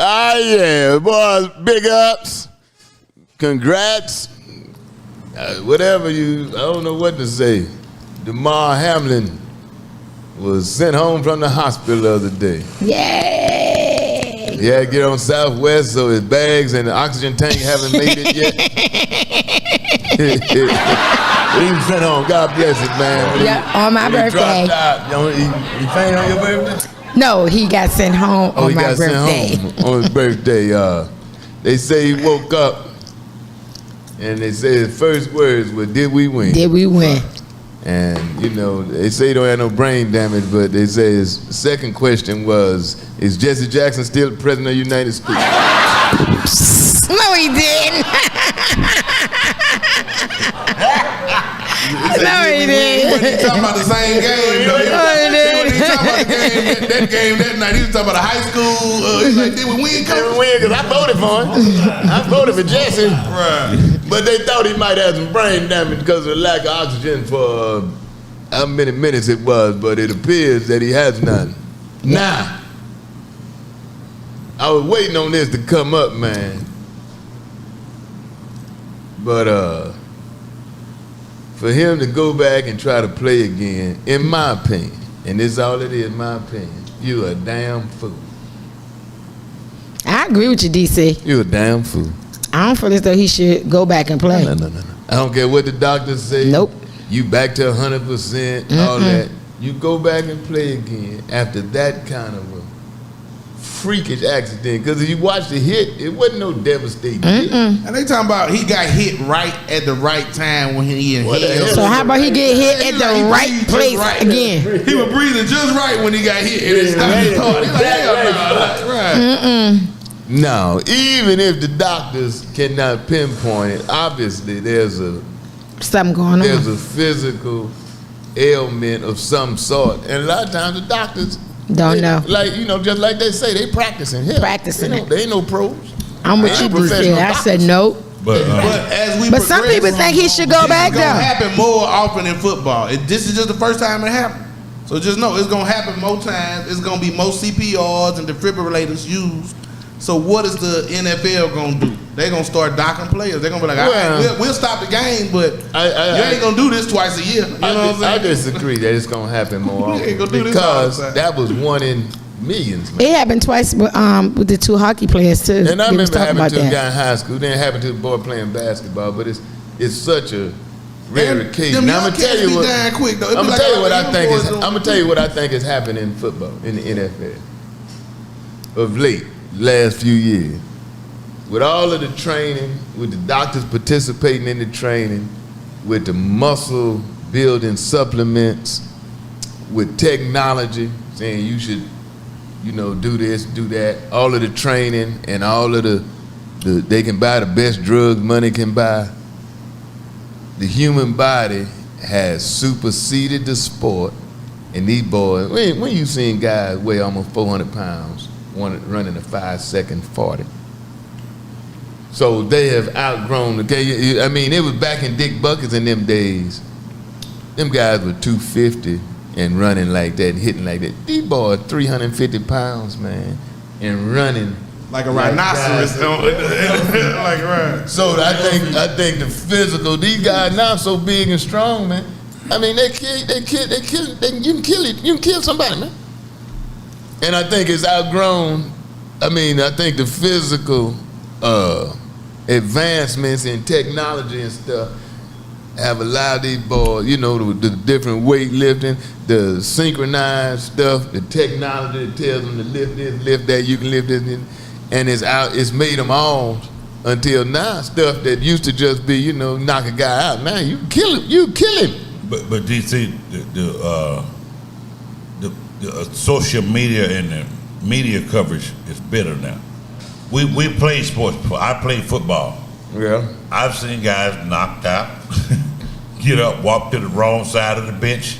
Yeah, boys, big ups. Congrats. Whatever I don't know what to say. Damar Hamlin was sent home from the hospital the other day. Yay! He had to get on Southwest, so his bags and the oxygen tank haven't made it yet. He was sent home. God bless it, man. Yeah, on my birthday. He dropped out. He fainted on your birthday? No, he got sent home on my birthday. Sent home on his birthday. They say he woke up, and they say his first words were, "Did we win?" Did we win? And, they say he don't have no brain damage, but they say his second question was, is Jesse Jackson still the president of the United States? No, he didn't. No, he didn't. He talking about the same game, though. No, he didn't. He talking about the game that night. He was talking about the high school. He's like, did we win? Did we win? Because I voted for him. I voted for Jesse. Right. But they thought he might have some brain damage because of the lack of oxygen for how many minutes it was, but it appears that he has none. Now, I was waiting on this to come up, man. But for him to go back and try to play again, in my opinion, and this is all it is, in my opinion, you a damn fool. I agree with you, DC. You a damn fool. I don't feel as though he should go back and play. No. I don't care what the doctors say. Nope. You back to 100%, all that. You go back and play again after that kind of a freakish accident. Because if you watch the hit, it wasn't no devastating hit. And they talking about he got hit right at the right time when he inhaled. So how about he get hit at the right place again? He was breathing just right when he got hit. And it stopped his heart. He's like, hell no. Right. No, even if the doctors cannot pinpoint it, obviously there's something going on. There's a physical ailment of some sort. And a lot of times the doctors don't know. Like, just like they say, they practicing here. They ain't no pros. I'm with you, DC. I said no. But as we But some people think he should go back though. It's though. gonna happen more often in football. This is just the first time it happened. So just know it's gonna happen more times. It's gonna be more CPRs and defibrillators used. So what is the NFL gonna do? They're gonna start docking players. They're gonna be like, we'll stop the game, but you ain't gonna do this twice a year. You know what I'm saying? I disagree that it's gonna happen more often because that was one in millions. Man. It happened twice with the two hockey players too. And I remember happening to a guy in high school. It didn't happen to a boy playing basketball, but it's such a rare case. Now I'm gonna tell you what. I'm gonna tell you what I think is. I'm gonna tell you what I think has happened in football in the NFL of late. Last few years, with all of the training, with the doctors participating in the training, with the muscle building supplements, with technology saying you should, do this, do that, all of the training and all of the they can buy the best drugs money can buy. The human body has superseded the sport, and these boys, when you seen guys weigh almost 400 pounds, running a 5-second 40. So they have outgrown. Okay, I mean, it was back in Dick Buckets in them days. Them guys were 250 and running like that and hitting like that. These boys 350 pounds, man, and running like a rhinoceros. Like right. So I think the physical. These guys now so big and strong, man. I mean, you can kill somebody, man. And I think it's outgrown. I mean, I think the physical advancements in technology and stuff have allowed these boys, the different weightlifting, the synchronized stuff, the technology that tells them to lift this, lift that, you can lift this, and it's made them all until now stuff that used to just be, knock a guy out. Now you kill him. But DC, the social media and the media coverage is better now. We play sports. I play football. Yeah. I've seen guys knocked out, get up, walk to the wrong side of the bench,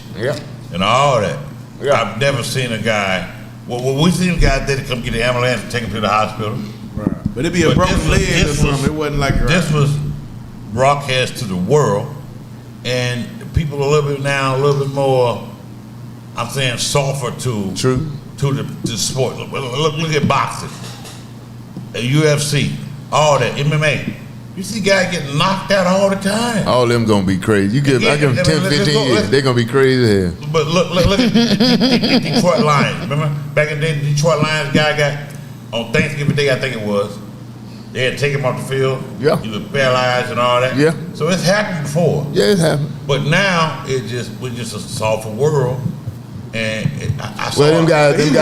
and all that. Yeah. I've never seen a guy. Well, we've seen guys that come get the ambulance and take him to the hospital. Right. But it'd be a broken leg or something. It wasn't like this was broadcast to the world, and people a little bit more. I'm saying softer to the sport. Look at boxing. UFC, all that MMA. You see guys getting knocked out all the time. All them gonna be crazy. I give them 10, 15 years. They're gonna be crazy here. But look at the Detroit Lions. Remember back in the day, the Detroit Lions guy got on Thanksgiving Day, I think it was. They had to take him off the field. Yeah. He was paralyzed and all that. Yeah. So it's happened before. Yeah, it happened. But now we're just a softer world. And I saw them guys big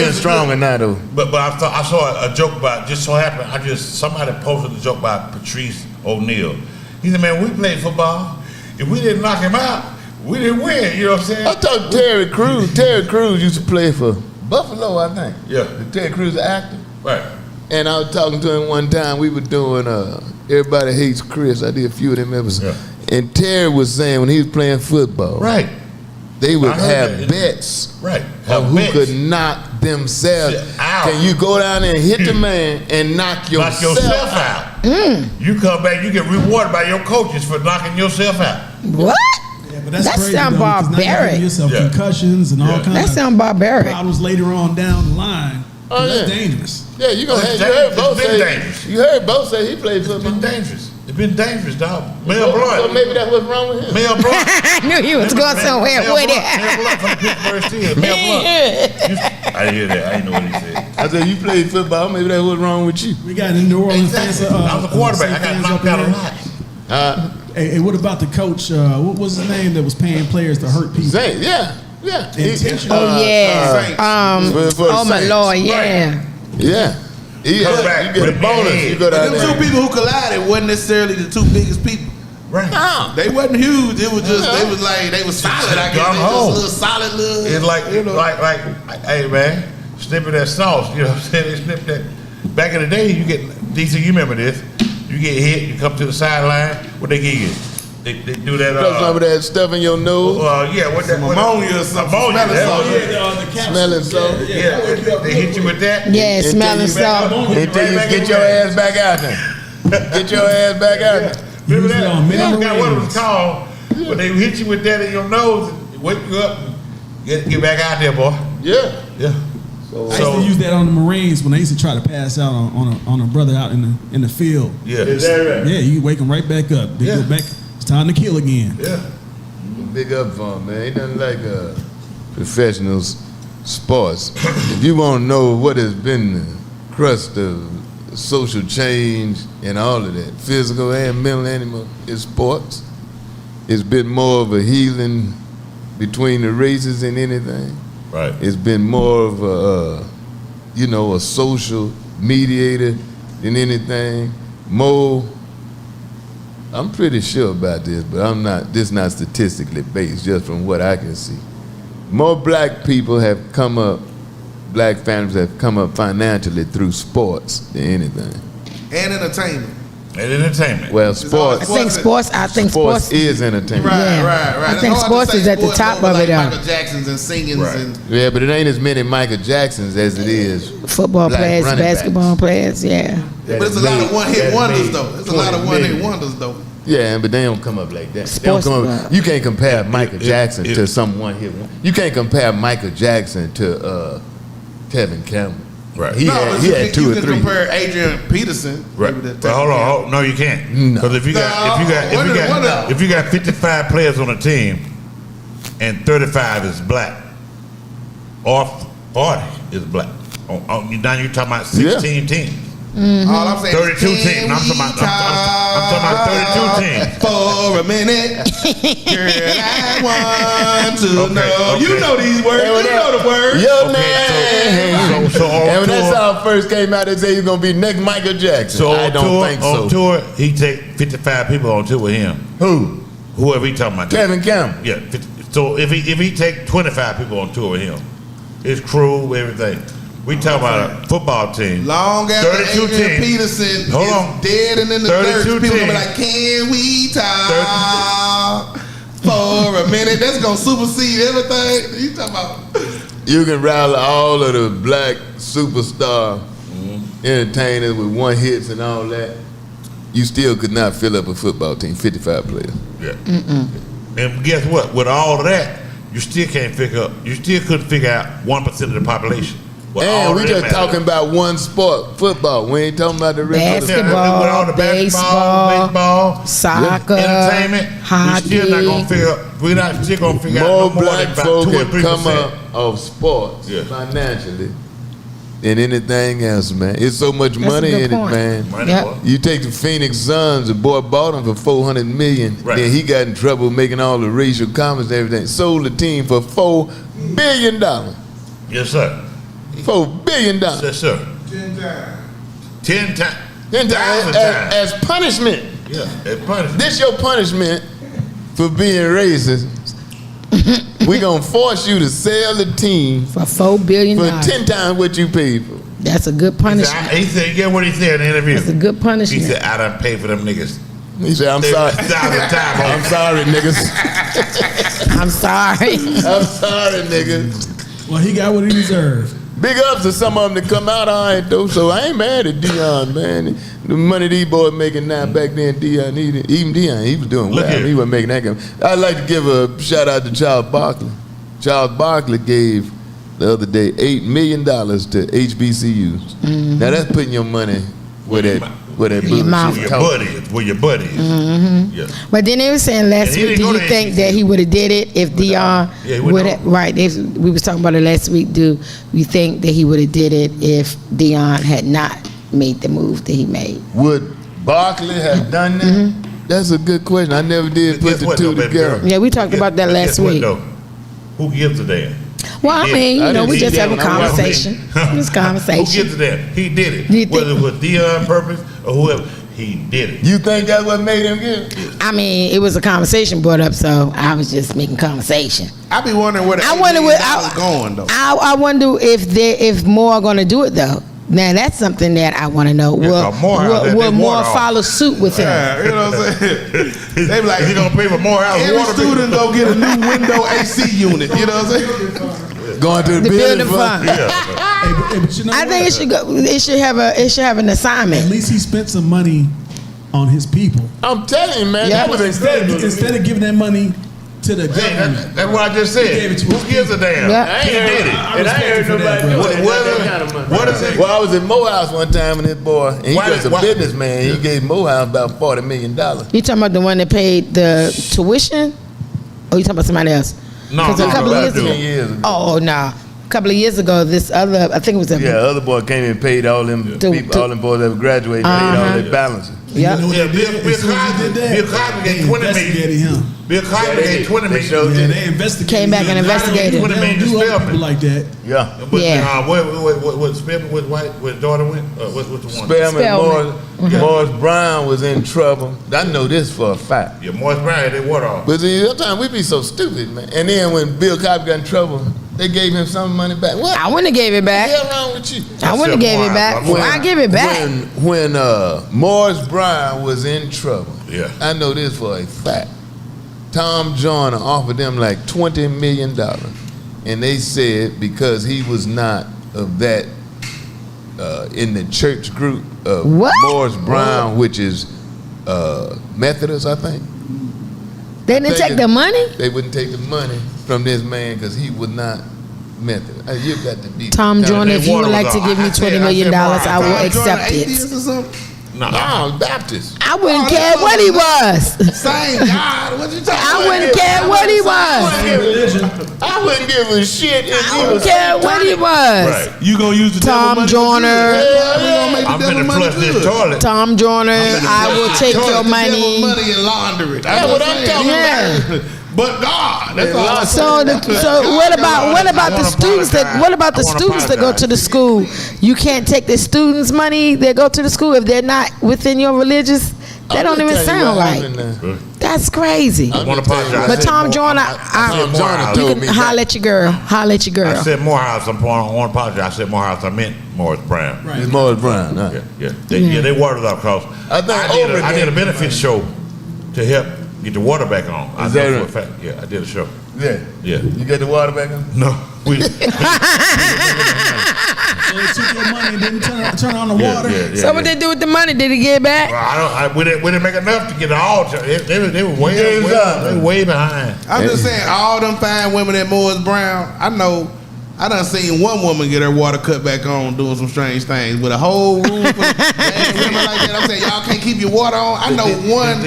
and stronger now though. But I saw a joke about, just so happened, somebody posted a joke about Patrice O'Neal. He said, man, we played football. If we didn't knock him out, we didn't win. You know what I'm saying? I talked to Terry Crews. Terry Crews used to play for Buffalo, I think. Yeah. Terry Crews, the actor. Right. And I was talking to him one time. We were doing Everybody Hates Chris. I did a few of them episodes. Yeah. And Terry was saying when he was playing football. Right. They would have bets on who could knock themselves out. Can you go down there and hit the man and knock yourself out? You come back, you get rewarded by your coaches for knocking yourself out. What? Yeah, but that sounds barbaric. Yourself concussions and all kinds that sounds barbaric. Problems later on down the line. Oh, that's dangerous. Yeah, you heard both say he played football. It's been dangerous. It's been dangerous, dog. Mel Blunt. So maybe that's what's wrong with him. Mel Blunt. I knew he was going somewhere with it. Mel Blunt from Pittsburgh Steelers. Mel Blunt. I didn't hear that. I didn't know what he said. I said, you played football.Maybe that's what's wrong with you. We got in New Orleans fans. I was a quarterback. I got knocked out a lot. Hey, what about the coach? What was his name that was paying players to hurt people? Zane, yeah. Intentional. Oh my Lord, yeah. Yeah. You get a bonus. You go down there. Them two people who collided wasn't necessarily the two biggest people. Right. No. They wasn't huge. It was just they was solid. I guess they just little solid little. It's like hey man, snipping that sauce. You know what I'm saying? They snip that. Back in the day, you get DC. You remember this? You get hit. You come to the sideline. What they give you? They do that. Some of that stuff in your nose. Yeah, what that? Ammonia or something. Smelling salt. Yeah, they hit you with that. Yeah, smelling salt. Until you get your ass back out there. Get your ass back out there. Remember that? I forgot what it was called. But they hit you with that in your nose and wake you up and get back out there, boy. Yeah. Yeah. I used to use that on the Marines when they used to try to pass out on a brother out in the field. Yeah. Is that right? Yeah, you wake them right back up. They go back. It's time to kill again. Yeah. Big up for him, man. Ain't nothing like professional sports. If you want to know what has been the crust of social change and all of that, physical and mental animal, is sports. It's been more of a healing between the races than anything. Right. It's been more of a social mediator than anything. I'm pretty sure about this, but I'm not. This is not statistically based, just from what I can see. More black people have come up, black families have come up financially through sports than anything. And entertainment. Well, sports. I think sports is entertainment. Right. I think sports is at the top of it. Michael Jackson's and singing. And Yeah, but it ain't as many Michael Jacksons as it is football players, basketball players. Yeah. But it's a lot of one-hit wonders, though. It's a lot of one-hit wonders, though. Yeah, but they don't come up like that. Sports, you can't compare Michael Jackson to some one-hit one. You can't compare Michael Jackson to Tevin Campbell. Right. He had two or three. You can compare Adrian Peterson. Right. But hold on. No, you can't. Because if you got 55 players on a team and 35 is black, or 40 is black. Now you're talking about 16 teams. Mm-hmm. All I'm saying 32 teams. I'm talking about 32 teams. For a minute, girl, I want to know. Okay. You know these words. You know the words. Your name. So and when that song first came out, they said he's gonna be next Michael Jackson. So I don't think so. On tour, he take 55 people on tour with him. Who? Whoever he talking about. Tevin Campbell. Yeah. So if he take 25 people on tour with him, his crew, everything. We talking about a football team. Long after 32 Adrian teams. Peterson is dead and in the dirt, people gonna be like, "Can we talk for a minute?" That's gonna supersede everything. You talking about? You can rally all of the black superstar entertainers with one hits and all that. You still could not fill up a football team, 55 players. Yeah. And guess what? With all of that, you still couldn't figure out 1% of the population. And we just talking about one sport, football. We ain't talking about the rest of the basketball, baseball, soccer, entertainment, hockey. We're not still gonna figure more out no more black than folk 2 or have 3%. come up of sports financially than anything else, man. It's so much money in it, man. You take the Phoenix Suns, the boy bought them for $400 million. Right. Then he got in trouble making all the racial comments and everything. Sold the team for $4 billion. Yes, sir. $4 billion. Yes, sir. 10 times. As punishment. Yeah, as punishment. This your punishment for being racist. We gonna force you to sell the team for $4 billion for 10 times what you paid for. That's a good punishment. He said, get what he said in the interview. That's a good punishment. He said, I done paid for them niggas. He said, I'm sorry. I'm sorry, niggas. I'm sorry. I'm sorry, niggas. Well, he got what he deserved. Big ups to some of them that come out all right, though, so I ain't mad at Deion, man. The money these boys making now, back then, Deion, he was doing well. He wasn't making that kind. I'd like to give a shout out to Charles Barkley. Charles Barkley gave, the other day, $8 million to HBCUs. Now, that's putting your money where that bullshit. Where your buddy is. Mm-hmm. Yeah. But then they were saying last week, do you think that he would have did it if Deion would have? Right, we was talking about it last week. Do you think that he would have did it if Deion had not made the move that he made? Would Barkley have done that? Mm-hmm. That's a good question. I never did put the two together. Yeah, we talked about that last week. Who gives a damn? Well, I mean, we just have a conversation. Just conversation. Who gives a damn? He did it. Whether it was Deion purpose or whoever, he did it. You think that's what made him get it? I mean, it was a conversation brought up, so I was just making conversation. I be wondering where the $8 going though. I wonder if more are going to do it though. Now that's something that I want to know. Will more follow suit with him? Yeah, you know what I'm saying? They be like, he's gonna pay for more house. Every student go get a new window AC unit. You know what I'm saying? Going to the building fund. Hey, but you know I think it should go. It should have an assignment. At least he spent some money on his people. I'm telling you, man. That was instead of giving that money to the government. That's what I just said. Who gives a damn? Yeah. He did it. And I ain't heard nobody that kind of money. What is it? Well, I was in Morehouse one time with this boy, and he was a businessman. He gave Morehouse about $40 million. You talking about the one that paid the tuition? Or you talking about somebody else? No, a couple of years ago. Oh, no. A couple of years ago, this other, I think it was other boy came in and paid all them people, all them boys that graduated, paid all their balances. Yeah. Bill Cosby gave $20 million. Bill Cosby gave $20 million. They investigated. Came back and investigated. $20 million to spell people like that. Yeah. What Spelman with daughter went? What's the one? Spelman. Morris Brown was in trouble. I know this for a fact. Yeah, Morris Brown had that water off. But sometimes we be so stupid, man. And then when Bill Cosby got in trouble, they gave him some money back. What? I wouldn't have gave it back. What's wrong with you? I wouldn't have gave it back. I give it back. When Morris Brown was in trouble, I know this for a fact. Tom Joyner offered them like $20 million. And they said because he was not of that in the church group of Morris Brown, which is Methodist, I think. They didn't take the money? They wouldn't take the money from this man because he was not Methodist. You got to be Tom Joyner, if you would like to give me $20 million, I will accept it. No, Baptist. I wouldn't care what he was. Same God. What you talking about? I wouldn't care what he was. I wouldn't give a shit if he was. I wouldn't care what he was. Right. You gonna use the Tom Joyner. I'm gonna flush this toilet. Tom Joyner, I will take your money. Money and launder it. That's what I'm talking about. But God, that's all. So what about the students that go to the school? You can't take the students' money that go to the school if they're not within your religious. That don't even sound right. That's crazy. I want to apologize. But Tom Joyner, you can holler at your girl. Holler at your girl. I said Morehouse. I want to apologize. I said Morehouse. I meant Morris Brown. Right. It's Morris Brown. Huh? Yeah. They watered up because I did a benefit show to help get the water back on. I know for a fact. Yeah, I did a show. Yeah. You get the water back on? No. So they took your money and didn't turn on the water. So what they do with the money? Did he get it back? Well, we didn't make enough to get it all. They were way behind. I'm just saying, all them fine women at Morris Brown, I know I done seen one woman get her water cut back on doing some strange things with a whole room full of women like that. I'm saying, y'all can't keep your water on. I know one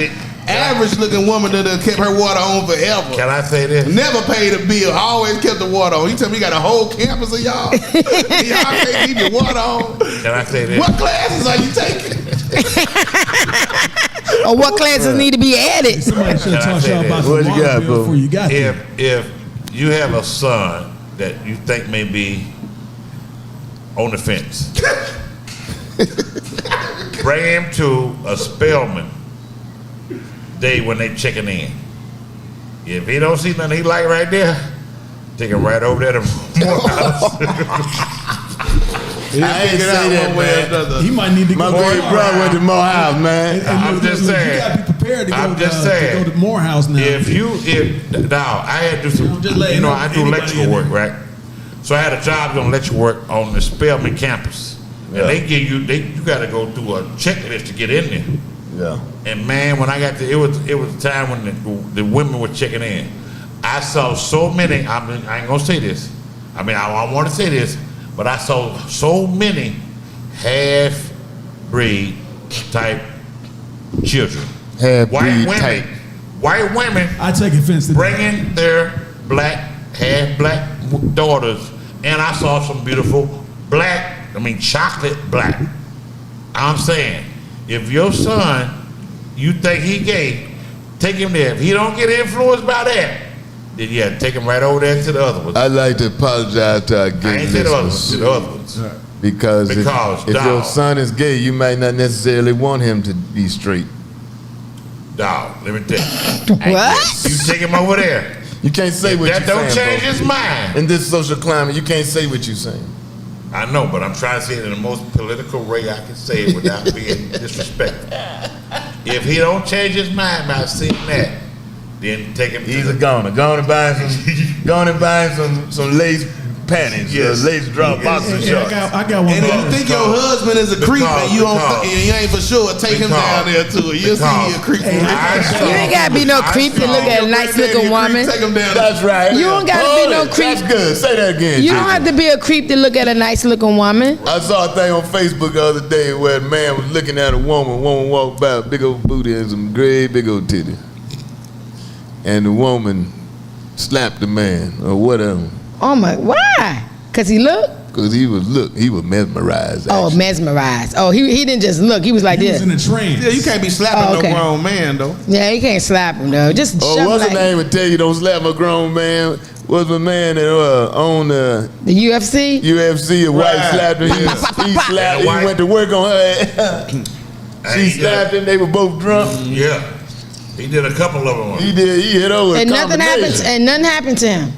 average looking woman that kept her water on forever. Can I say this? Never paid a bill. Always kept the water on. You tell me you got a whole campus of y'all. Y'all can't keep your water on. Can I say this? What classes are you taking? Or what classes need to be added? Somebody should have taught y'all about What some you water got, bill bro? before you got there. If you have a son that you think may be on the fence, bring him to a Spelman day when they checking in. If he don't see nothing he like right there, take him right over there to Morehouse. I ain't say that, man. He might need to My go. baby brother went to Morehouse, man. I'm just saying. You gotta be prepared to I'm go, just saying. to go to Morehouse now. Now I had to do some, Just letting I do anybody electrical in work, there. right? So I had a job doing electrical work on the Spelman campus, and they give you, you got to go through a checklist to get in there. Yeah. And man, when I got there, it was a time when the women were checking in. I saw so many. I ain't gonna say this. I want to say this, but I saw so many half-breed type children. Half-breed type. White women. I take offense to that. Bringing their half-black daughters, and I saw some beautiful chocolate black. I'm saying, if your son, you think he gay, take him there. If he don't get influenced by that, then yeah, take him right over there to the other ones. I'd like to apologize to our I gay ain't to the other ones, listeners. to the other ones. Because if your dog, son is gay, you might not necessarily want him to be straight. Dog, let me tell you. What? You take him over there. You can't say what you're That saying. don't change bro. his mind. In this social climate, you can't say what you're saying. I know, but I'm trying to say it in the most political way I can say it without being disrespectful. If he don't change his mind by seeing that, then take him. He's a goner. Go and buy some lace panties, lace drop boxer shorts. I got one. And if you think your husband is a creep and you ain't for sure, take him down there too. You'll see he a creep. You ain't gotta be no creep to look at a nice looking woman. Take him down. That's right. You don't gotta be no creep. That's good. Say that again. You don't have to be a creep to look at a nice looking woman. I saw a thing on Facebook the other day where a man was looking at a woman. Woman walked by, a big old booty and some great big old titty. And the woman slapped the man or whatever. Oh my, why? Cause he looked? Because he was mesmerized. Oh, actually. mesmerized. Oh, he didn't just look. He was like He this. was in a trance. Yeah, you can't be slapping okay. no grown man though. Yeah, you can't slap him though. Just Oh, shove what's like the name? I tell you, don't slap a grown man. What's my man that owned the UFC. UFC? A white Right. slapped him. He slapped. He white. went to work on her. She slapped him. They were both drunk. Yeah, he did a couple of them. He did. He hit over. And nothing happened to him.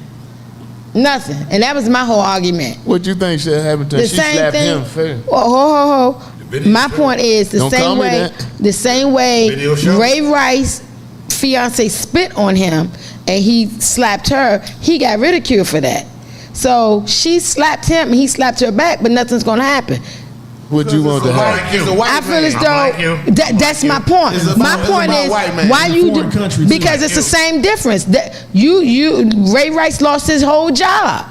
Nothing. And that was my whole argument. What you think should happen to him? The She same slapped thing. him first. Oh, ho. video My show. point is Don't call me that. the same way Video show. Ray Rice's fiance spit on him and he slapped her, he got ridiculed for that. So she slapped him and he slapped her back, but nothing's gonna happen. What you want to happen? It's a white I feel as man. though that's my point. It's a- My it's point about is white man. why In a you foreign country, too. because it's the same difference. That Ray Rice lost his whole job,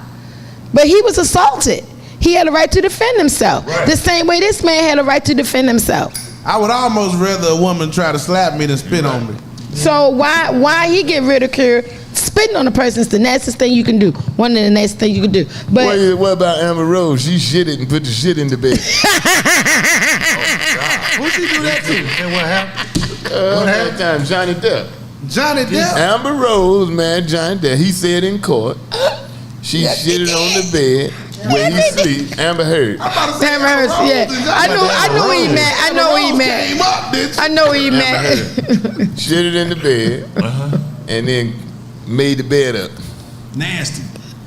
but he was assaulted. He had a right to defend himself. Right. The same way this man had a right to defend himself. I would almost rather a woman try to slap me than spit on me. So why he get ridiculed? Spitting on a person is the nastiest thing you can do. One of the nastiest things you can do. But What about Amber Rose? She shitted and put the shit in the bed. Who she do that to? And what happened? What happened? Time Johnny Depp. Johnny Depp. Amber Rose, man, Johnny Depp. He said in court, she shitted on the bed when he sleep. Amber Heard. Amber Heard, yeah. I know what he meant. I know what he meant. Came up, bitch. I know what he meant. Shitted in the bed and then made the bed up. Nasty.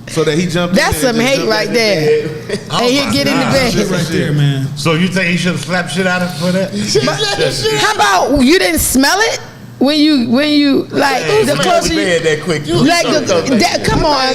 So that he jumped. That's in some hate right there. And he'll get in the Shit bed. right there, man. So you think he should have slapped shit out of him for that? How about you didn't smell it when you like the closer you bed that quick. like come on.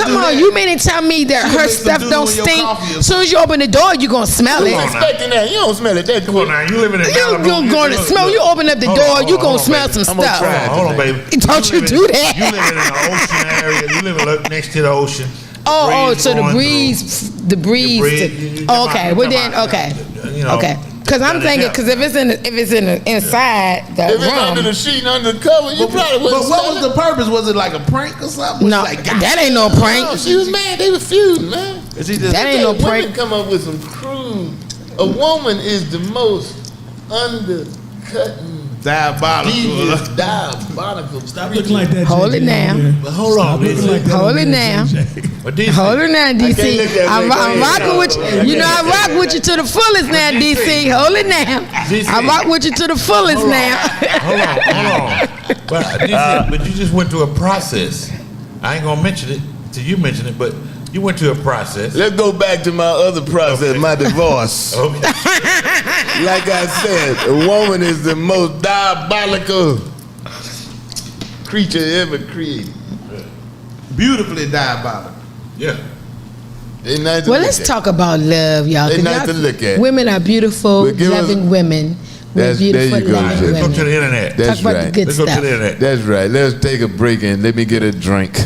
Come on, you mean to tell me that She'll her make some stuff doodle don't in your stink? coffee or As soon as you open the door, you gonna smell Who's it. expecting that? You don't smell it that Come on quick. now, you living in You Malibu. gonna smell. You open up the Hold door, on, you hold gonna on, smell baby. some I'm gonna stuff. try. Hold on, baby. Don't you live do that. You living in an ocean area. You living next to the ocean. So the breeze. Okay, well then, okay, okay. Because I'm thinking, because if it's inside the if it's room, under the sheet, under the cover, you probably wouldn't. But what was the purpose? Was it like a prank or something? No, that ain't no prank. No, she was mad. They were feuding, man. That ain't no prank. Women come up with some crude. A woman is the most undercutting. Diabolical. Stop looking like that. Hold it now. But hold on, Hold it now. Hold it now, DC. I'm rocking with you. You know I rock with you to the fullest now, DC. Hold it now. I rock with you to the fullest now. Hold on. But you just went through a process. I ain't gonna mention it till you mention it, but you went through a process. Let's go back to my other process, my divorce. Okay. Like I said, a woman is the most diabolical creature ever created. Beautifully diabolical. Yeah. Well, let's talk about love, y'all. They're nice to look at. Women are beautiful, loving women. We're beautiful, loving women. Let's go to the internet. That's Talk about right. the good Let's stuff. go to the internet. That's right. Let's take a break and let me get a drink.